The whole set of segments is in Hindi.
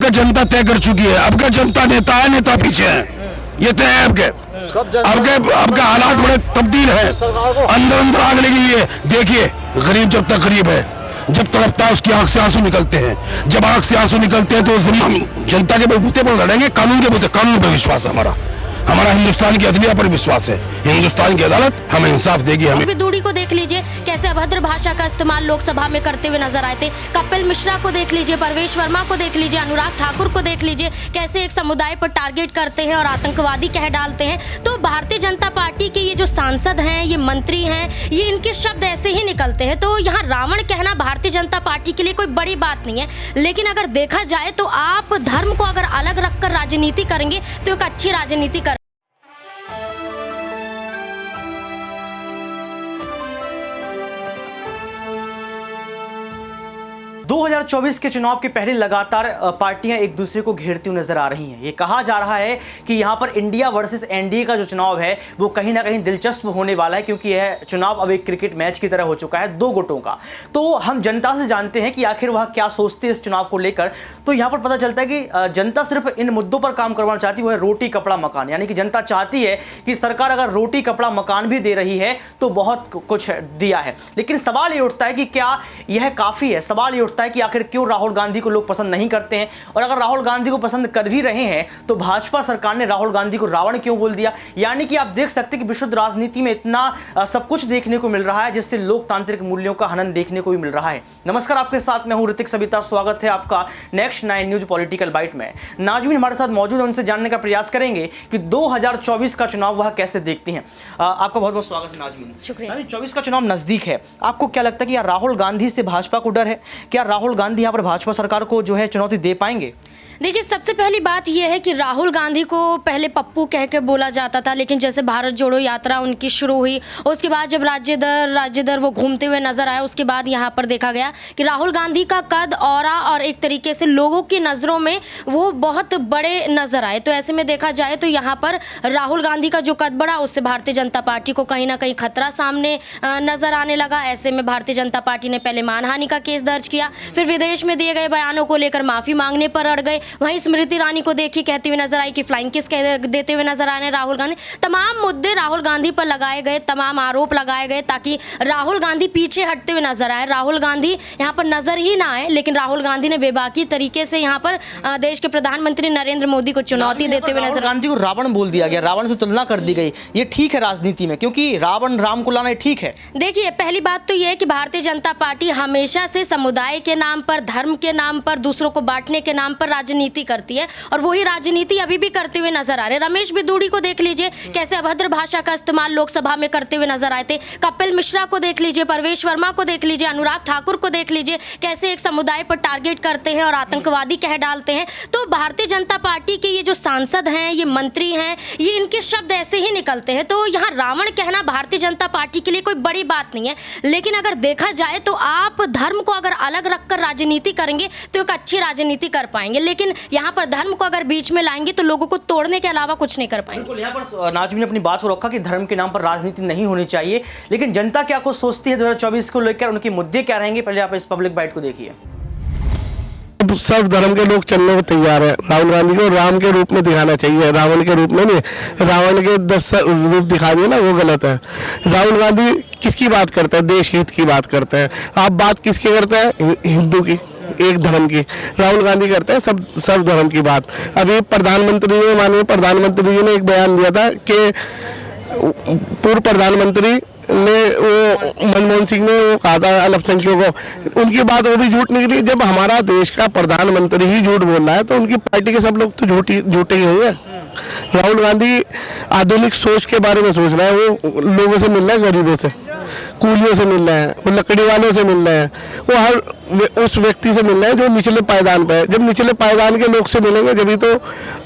का जनता तय कर चुकी है। अब का जनता नेता है, नेता पीछे है, ये तय है। अब के हालात बड़े तब्दील है, अंदर अंदर आग लगी हुई है। देखिए गरीब जब तक गरीब है, जब तड़पता है उसकी आंख से आंसू निकलते हैं। जब आंख से आंसू निकलते हैं तो हम जनता के बलबूते पर लड़ेंगे, कानून के बलबूते। कानून पर विश्वास है हमारा हिंदुस्तान की अदलिया पर विश्वास है। हिंदुस्तान की अदालत हमें इंसाफ देगी। हमें दूरी को देख लीजिए कैसे अभद्र भाषा का इस्तेमाल लोकसभा में करते हुए नजर आए थे। कपिल मिश्रा को देख लीजिए, परवेश वर्मा को देख लीजिए, अनुराग ठाकुर को देख लीजिए, कैसे एक समुदाय पर टारगेट करते हैं और आतंकवादी कह डालते हैं। तो भारतीय जनता पार्टी के ये जो सांसद हैं, ये मंत्री हैं, ये इनके शब्द ऐसे ही निकलते हैं। तो यहाँ रावण कहना भारतीय जनता पार्टी के लिए कोई बड़ी बात नहीं है। लेकिन अगर देखा जाए तो आप धर्म को अगर अलग रखकर राजनीति करेंगे तो एक अच्छी राजनीति कर 2024 के चुनाव के पहले लगातार पार्टियां एक दूसरे को घेरती हुई नजर आ रही हैं। ये कहा जा रहा है कि यहां पर इंडिया वर्सेस एनडीए का जो चुनाव है वो कहीं ना कहीं दिलचस्प होने वाला है, क्योंकि यह चुनाव अब एक क्रिकेट मैच की तरह हो चुका है, दो गुटों का। तो हम जनता से जानते हैं कि आखिर वह क्या सोचते हैं इस चुनाव को लेकर। तो यहां पर पता चलता है कि जनता सिर्फ इन मुद्दों पर काम करवाना चाहती है, वो है रोटी कपड़ा मकान। यानी कि जनता चाहती है कि सरकार अगर रोटी कपड़ा मकान भी दे रही है तो बहुत कुछ दिया है। लेकिन सवाल ये उठता है कि क्या यह काफ़ी है। सवाल ये उठता है कि आखिर क्यों राहुल गांधी को लोग पसंद नहीं करते हैं, और अगर राहुल गांधी को पसंद कर भी रहे हैं तो भाजपा सरकार ने राहुल गांधी को रावण क्यों बोल दिया। यानी कि आप देख सकते हैं कि विशुद्ध राजनीति में इतना सब कुछ देखने को मिल रहा है जिससे लोकतांत्रिक मूल्यों का हनन देखने को भी मिल रहा है। नमस्कार, आपके साथ मैं हूं ऋतिक सविता। स्वागत है आपका नेक्स्ट 9 न्यूज पॉलिटिकल बाइट में। नाजमीन हमारे साथ मौजूद है, उनसे जानने का प्रयास करेंगे कि 2024 का चुनाव वह कैसे देखती हैं। आपका बहुत बहुत स्वागत है नाजमीन। शुक्रिया। 2024 का चुनाव नजदीक है, आपको क्या लगता है कि राहुल गांधी से भाजपा को डर है? क्या राहुल गांधी यहाँ पर भाजपा सरकार को जो है चुनौती दे पाएंगे? देखिए, सबसे पहली बात यह है कि राहुल गांधी को पहले पप्पू कह के बोला जाता था, लेकिन जैसे भारत जोड़ो यात्रा उनकी शुरू हुई, उसके बाद जब राज्य दर वो घूमते हुए नजर आए, उसके बाद यहाँ पर देखा गया कि राहुल गांधी का कद, ऑरा और एक तरीके से लोगों की नज़रों में वो बहुत बड़े नजर आए। तो ऐसे में देखा जाए तो यहाँ पर राहुल गांधी का जो कद बढ़ा, उससे भारतीय जनता पार्टी को कहीं ना कहीं खतरा सामने नजर आने लगा। ऐसे में भारतीय जनता पार्टी ने पहले मानहानि का केस दर्ज किया, फिर विदेश में दिए गए बयानों को लेकर माफ़ी मांगने पर अड़ गए। वहीं स्मृति ईरानी को देखी कहती हुई नजर आई कि फ्लाइंग किस देते हुए नजर आए राहुल गांधी। तमाम मुद्दे राहुल गांधी पर लगाए गए, तमाम आरोप लगाए गए ताकि राहुल गांधी पीछे हटते हुए नजर आए, राहुल गांधी यहाँ पर नजर ही ना आए। लेकिन राहुल गांधी ने बेबाकी तरीके से यहाँ पर देश के प्रधानमंत्री नरेंद्र मोदी को चुनौती देते हुए नजर। गांधी को रावण बोल दिया गया, रावण से तुलना कर दी गई। ये ठीक है राजनीति में, क्योंकि रावण राम को लाना ठीक है? देखिए, पहली बात तो यह है कि भारतीय जनता पार्टी हमेशा से समुदाय के नाम पर, धर्म के नाम पर, दूसरों को बांटने के नाम पर राजनीति करती है, और वही राजनीति अभी भी करते हुए नजर आ रहे। रमेश बिदूड़ी को देख लीजिए कैसे अभद्र भाषा का इस्तेमाल लोकसभा में करते हुए नजर आए थे। कपिल मिश्रा को देख लीजिए, परवेश वर्मा को देख लीजिए, अनुराग ठाकुर को देख लीजिए, कैसे एक समुदाय पर टारगेट करते हैं और आतंकवादी कह डालते हैं। तो भारतीय जनता पार्टी के ये जो सांसद हैं, ये मंत्री हैं, ये इनके शब्द ऐसे ही निकलते हैं। तो यहाँ रावण कहना भारतीय जनता पार्टी के लिए कोई बड़ी बात नहीं है। लेकिन अगर देखा जाए तो आप धर्म को अगर अलग रखकर राजनीति करेंगे तो एक अच्छी राजनीति कर पाएंगे। लेकिन यहाँ पर धर्म को अगर बीच में लाएंगे तो लोगों को तोड़ने के अलावा कुछ नहीं कर पाएंगे। बिल्कुल, यहाँ पर नाजमीन ने अपनी बात को रखा कि धर्म के नाम पर राजनीति नहीं होनी चाहिए। लेकिन जनता क्या कुछ सोचती है 2024 को लेकर, उनके मुद्दे क्या रहेंगे? पहले आप इस पब्लिक बाइट को देखिए। सब धर्म के लोग चलने को तैयार है। राहुल गांधी को राम के रूप में दिखाना चाहिए, रावण के रूप में नहीं। रावण के 10 रूप दिखा दिए ना, वो गलत है। राहुल गांधी किसकी बात करते हैं? देश हित की बात करते हैं। आप बात किसकी करते हैं? हिंदू की, एक धर्म की। राहुल गांधी करते हैं सब धर्म की बात। अभी प्रधानमंत्री ने, माननीय प्रधानमंत्री जी ने एक बयान दिया था कि पूर्व प्रधानमंत्री ने, वो मनमोहन सिंह ने वो कहा था अल्पसंख्यकों को, उनकी बात वो भी झूठ निकली। जब हमारा देश का प्रधानमंत्री ही झूठ बोल रहा है तो उनकी पार्टी के सब लोग तो झूठे ही होंगे। राहुल गांधी आधुनिक सोच के बारे में सोच रहा है। वो लोगों से मिल रहा है, गरीबों से, कूलियों से मिल रहे हैं, वो लकड़ी वालों से मिल रहे हैं, वो हर उस व्यक्ति से मिल रहे हैं जो निचले पायदान पर है। जब निचले पायदान के लोग से मिलेंगे जब तो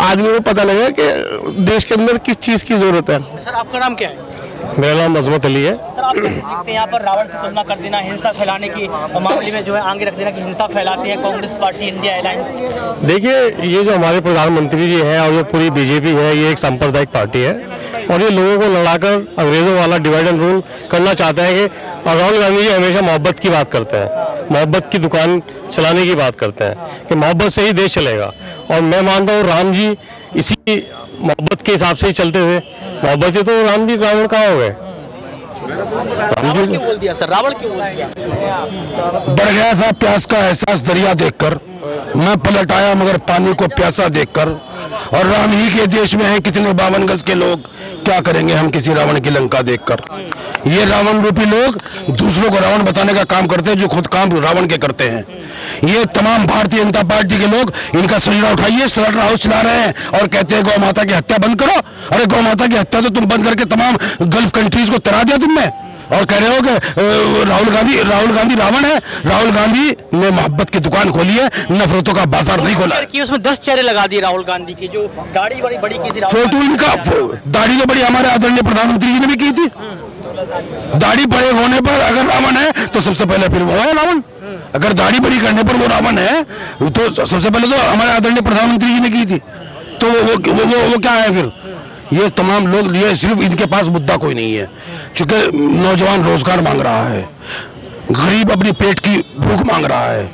आदमी को पता लगेगा कि देश के अंदर किस चीज़ की जरूरत है। सर, आपका नाम क्या है? मेरा नाम अजमत अली है। सर, आप कैसे देखते हैं यहाँ पर रावण से तुलना कर देना, हिंसा फैलाने की मामले में जो है आगे रख देना कि हिंसा फैलाती है कांग्रेस पार्टी, इंडिया अलायंस? देखिए, ये जो हमारे प्रधानमंत्री जी हैं और जो पूरी बीजेपी है, ये एक सांप्रदायिक पार्टी है। और ये लोगों को लड़ाकर अंग्रेजों वाला डिवाइड एंड रूल करना चाहते हैं कि राहुल गांधी जी हमेशा मोहब्बत की बात करते हैं, मोहब्बत की दुकान चलाने की बात करते हैं कि मोहब्बत से ही देश चलेगा। और मैं मानता हूँ राम जी इसी मोहब्बत के हिसाब से ही चलते थे। मोहब्बत ही तो राम जी रावण कहाँ हो गए? रावण क्यों बोल दिया सर? रावण क्यों बोल दिया? बढ़ गया था प्यास का एहसास दरिया देखकर, मैं पलट आया मगर पानी को प्यासा देखकर। और राम ही के देश में हैं कितने 52 गज के लोग, क्या करेंगे हम किसी रावण की लंका देखकर। ये रावण रूपी लोग दूसरों को रावण बताने का काम करते हैं जो खुद काम रावण के करते हैं। ये तमाम भारतीय जनता पार्टी के लोग इनका सजड़ा उठाइए, स्लॉटर हाउस चला रहे हैं और कहते हैं गौ माता की हत्या बंद करो। अरे गौ माता की हत्या तो तुम बंद करके तमाम गल्फ कंट्रीज को तरा दिया तुमने, और कह रहे हो कि राहुल गांधी रावण है। राहुल गांधी ने मोहब्बत की दुकान खोली है, नफरतों का बाजार नहीं खोला है। कि उसमें 10 चेहरे लगा दिए राहुल गांधी की, जो दाढ़ी बड़ी बड़ी की थी। फोटो इनका दाढ़ी तो बड़ी हमारे आदरणीय प्रधानमंत्री जी ने भी की थी। दाढ़ी बड़े होने पर अगर रावण है तो सबसे पहले फिर वो है रावण। अगर दाढ़ी बड़ी करने पर वो रावण है तो सबसे पहले तो हमारे आदरणीय प्रधानमंत्री जी ने की थी, तो वो क्या है फिर? ये तमाम लोग, ये सिर्फ इनके पास मुद्दा कोई नहीं है, चूंकि नौजवान रोजगार मांग रहा है, गरीब अपनी पेट की भूख मांग रहा है,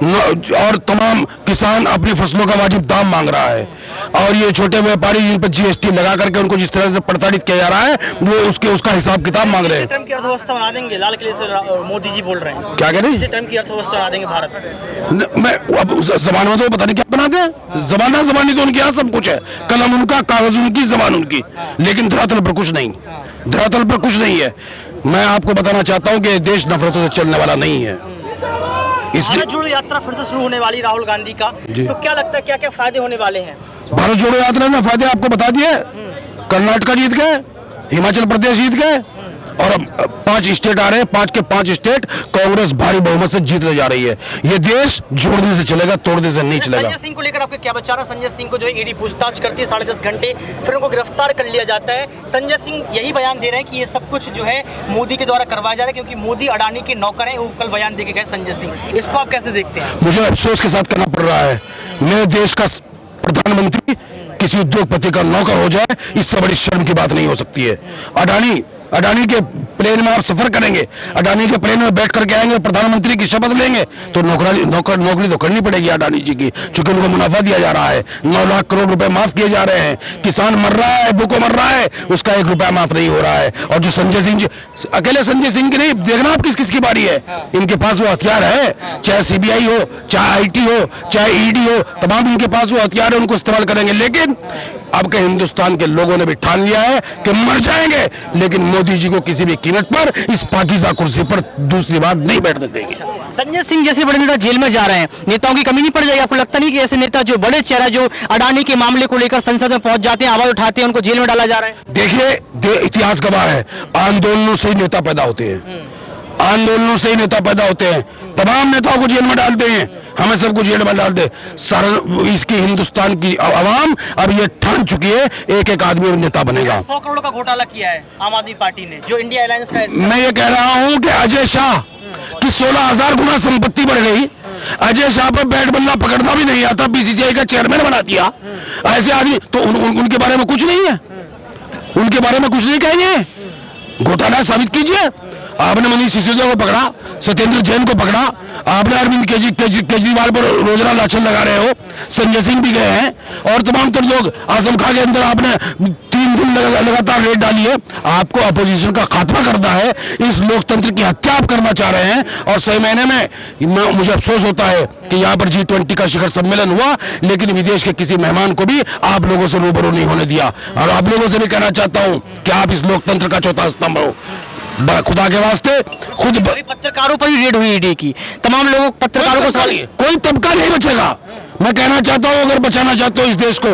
और तमाम किसान अपनी फसलों का वाजिब दाम मांग रहा है, और ये छोटे व्यापारी जिन पर जीएसटी लगा करके उनको जिस तरह से प्रताड़ित किया जा रहा है वो उसका हिसाब किताब मांग रहे हैं। टर्म की अर्थव्यवस्था बना देंगे, लाल किले से मोदी जी बोल रहे हैं। क्या कह रहे हैं? इसी टर्म की अर्थव्यवस्था बना देंगे भारत। मैं अब जबान में तो पता नहीं क्या बनाते हैं, जबानी तो उनके यहाँ सब कुछ है, कलम उनका, कागज उनकी, जबान उनकी, लेकिन धरातल पर कुछ नहीं, धरातल पर कुछ नहीं है। मैं आपको बताना चाहता हूँ कि देश नफरतों से चलने वाला नहीं है। भारत जोड़ो यात्रा फिर से शुरू होने वाली राहुल गांधी का, तो क्या लगता है क्या क्या फायदे होने वाले हैं? भारत जोड़ो यात्रा में फायदे आपको बता दिए। कर्नाटक जीत गए, हिमाचल प्रदेश जीत गए, और अब 5 स्टेट आ रहे हैं, 5 के 5 स्टेट कांग्रेस भारी बहुमत से जीतने जा रही है। ये देश जोड़ने से चलेगा, तोड़ने से नहीं चलेगा। संजय सिंह को लेकर आपके क्या विचार है? संजय सिंह को जो है ईडी पूछताछ करती है 10.5 घंटे, फिर उनको गिरफ्तार कर लिया जाता है। संजय सिंह यही बयान दे रहे हैं कि ये सब कुछ जो है मोदी के द्वारा करवाया जा रहा है, क्योंकि मोदी अडानी के नौकर हैं। वो कल बयान दे के गए संजय सिंह। इसको आप कैसे देखते हैं? मुझे अफसोस के साथ करना पड़ रहा है, मेरे देश का प्रधानमंत्री किसी उद्योगपति का नौकर हो जाए, इससे बड़ी शर्म की बात नहीं हो सकती है। अडानी के प्लेन में आप सफर करेंगे, अडानी के प्लेन में बैठ करके आएंगे, प्रधानमंत्री की शपथ लेंगे, तो नौकरी तो करनी पड़ेगी अडानी जी की, क्योंकि उनको मुनाफा दिया जा रहा है। 9 लाख करोड़ रुपए माफ किए जा रहे हैं, किसान मर रहा है, भूखों मर रहा है, उसका 1 रुपया माफ नहीं हो रहा है। और जो संजय सिंह जी, अकेले संजय सिंह की नहीं, देखना आप किस किस की बारी है। इनके पास वो हथियार है, चाहे सीबीआई हो, चाहे आईटी हो, चाहे ईडी हो, तमाम इनके पास वो हथियार है, उनको इस्तेमाल करेंगे। लेकिन अब के हिंदुस्तान के लोगों ने भी ठान लिया है कि मर जाएंगे, लेकिन मोदी जी को किसी भी कीमत पर इस पाकीज़ा कुर्सी पर दूसरी बार नहीं बैठने देंगे। संजय सिंह जैसे बड़े नेता जेल में जा रहे हैं, नेताओं की कमी नहीं पड़ जाएगी? आपको लगता नहीं कि ऐसे नेता जो बड़े चेहरा जो अडानी के मामले को लेकर संसद में पहुंच जाते हैं, आवाज उठाते हैं, उनको जेल में डाला जा रहा है? देखिए, इतिहास गवाह है, आंदोलनों से ही नेता पैदा होते हैं, आंदोलनों से ही नेता पैदा होते हैं। तमाम नेताओं को जेल में डालते हैं, हमें सबको जेल में डाल दे। इसकी हिंदुस्तान की आवाम अब ये ठान चुकी है, एक एक आदमी नेता बनेगा। 100 करोड़ का घोटाला किया है आम आदमी पार्टी ने, जो इंडिया एलायंस का हिस्सा। मैं ये कह रहा हूं कि अजय शाह की 16,000 गुना संपत्ति बढ़ गई। अजय शाह पर बैट बल्ला पकड़ना भी नहीं आता, बीसीसीआई का चेयरमैन बना दिया। ऐसे आदमी तो उनके बारे में कुछ नहीं है, उनके बारे में कुछ नहीं कहेंगे। घोटाला साबित कीजिए। आपने मनीष सिसोदिया को पकड़ा, सत्येंद्र जैन को पकड़ा, आपने अरविंद केजरीवाल पर रोजगार लाछन लगा रहे हो, संजय सिंह भी गए हैं, और तमाम तर लोग, आजम खां के अंदर आपने 3 दिन लगातार रेड डाली है। आपको अपोजिशन का खात्मा करना है, इस लोकतंत्र की हत्या आप करना चाह रहे हैं। और 6 महीने में मुझे अफसोस होता है कि यहाँ पर G20 का शिखर सम्मेलन हुआ, लेकिन विदेश के किसी मेहमान को भी आप लोगों से रूबरू नहीं होने दिया। और आप लोगों से भी कहना चाहता हूँ कि आप इस लोकतंत्र का चौथा स्तंभ हो, खुदा के वास्ते खुद। पत्रकारों पर भी रेड हुई ईडी की, तमाम लोगों पत्रकारों को कोई तबका नहीं बचेगा। मैं कहना चाहता हूं, अगर बचाना चाहते हो इस देश को,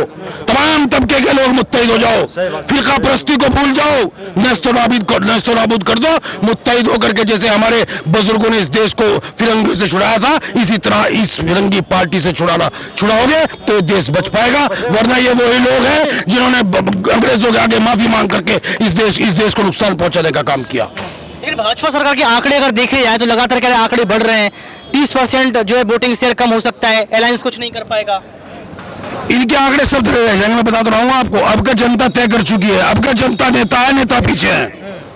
तमाम तबके के लोग मुत्तहिद हो जाओ, फिरका परस्ती को भूल जाओ, नस्तो नाबूद कर दो, मुत्तहिद होकर के जैसे हमारे बुजुर्गों ने इस देश को फिरंगी से छुड़ाया था, इसी तरह इस फिरंगी पार्टी से छुड़ाओगे तो ये देश बच पाएगा। वरना ये वही लोग हैं जिन्होंने अंग्रेजों के आगे माफी मांग करके इस देश को नुकसान पहुंचाने का काम किया। लेकिन भाजपा सरकार के आंकड़े अगर देखे जाए तो लगातार कह रहे आंकड़े बढ़ रहे हैं, 30% जो है वोटिंग शेयर कम हो सकता है, अलायंस कुछ नहीं कर पाएगा। इनके आंकड़े सब धरे रह जाएंगे। मैं बता तो रहा हूँ आपको, अब का जनता तय कर चुकी है। अब का जनता नेता है, नेता पीछे है,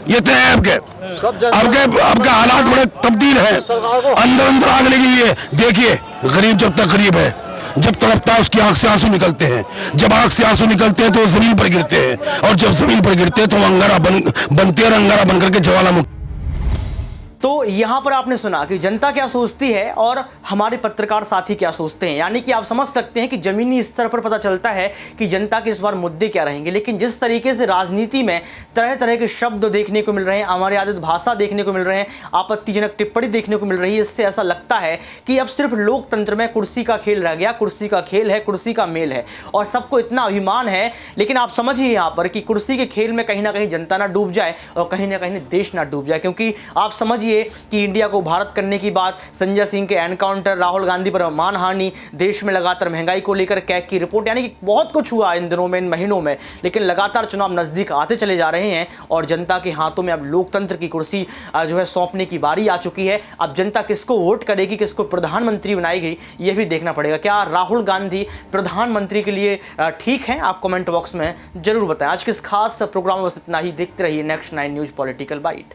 ये तय है। अब के हालात बड़े तब्दील है। अंदर अंदर आग लगी हुई है। देखिए, गरीब जब तक गरीब है, जब तड़पता है उसकी आंख से आंसू निकलते हैं। जब आंख से आंसू निकलते हैं तो वो जमीन पर गिरते हैं, और जब जमीन पर गिरते हैं तो वो अंगारा बनते हैं, और अंगारा बन करके ज्वालामुखी। तो यहाँ पर आपने सुना कि जनता क्या सोचती है और हमारे पत्रकार साथी क्या सोचते हैं, यानी कि आप समझ सकते हैं कि जमीनी स्तर पर पता चलता है कि जनता के इस बार मुद्दे क्या रहेंगे। लेकिन जिस तरीके से राजनीति में तरह तरह के शब्द देखने को मिल रहे हैं, हमारे आदित भाषा देखने को मिल रहे हैं, आपत्तिजनक टिप्पणी देखने को मिल रही है, इससे ऐसा लगता है कि अब सिर्फ लोकतंत्र में कुर्सी का खेल रह गया। कुर्सी का खेल है, कुर्सी का मेल है, और सबको इतना अभिमान है। लेकिन आप समझिए यहाँ पर कि कुर्सी के खेल में कहीं ना कहीं जनता ना डूब जाए और कहीं ना कहीं देश ना डूब जाए। क्योंकि आप समझिए कि इंडिया को भारत करने की बात, संजय सिंह के एनकाउंटर, राहुल गांधी पर मानहानि, देश में लगातार महंगाई को लेकर कैग की रिपोर्ट, यानी कि बहुत कुछ हुआ इन दिनों में, इन महीनों में। लेकिन लगातार चुनाव नजदीक आते चले जा रहे हैं और जनता के हाथों में अब लोकतंत्र की कुर्सी जो है सौंपने की बारी आ चुकी है। अब जनता किसको वोट करेगी, किसको प्रधानमंत्री बनाएगी, यह भी देखना पड़ेगा। क्या राहुल गांधी प्रधानमंत्री के लिए ठीक है? आप कमेंट बॉक्स में जरूर बताएं। आज के इस खास प्रोग्राम में बस इतना ही। देखते रहिए नेक्स्ट 9 न्यूज पॉलिटिकल बाइट।